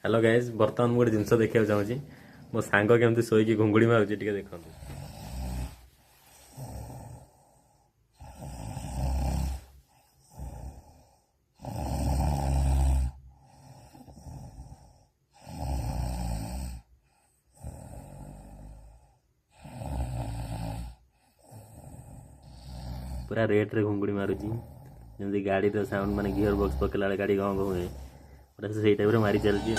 Hello guys बर्तमान गोटे जिनस देखा चाहूँगी मो सांग केमती शोक घुंगुड़ी मारुची देखो। पूरा रेट रे घुंगुड़ी मारुची जमी गाड़ी साउंड माने गियर बॉक्स पकेला गाड़ी गाँ गाँ हुए पूरा से टाइप मारी चलती।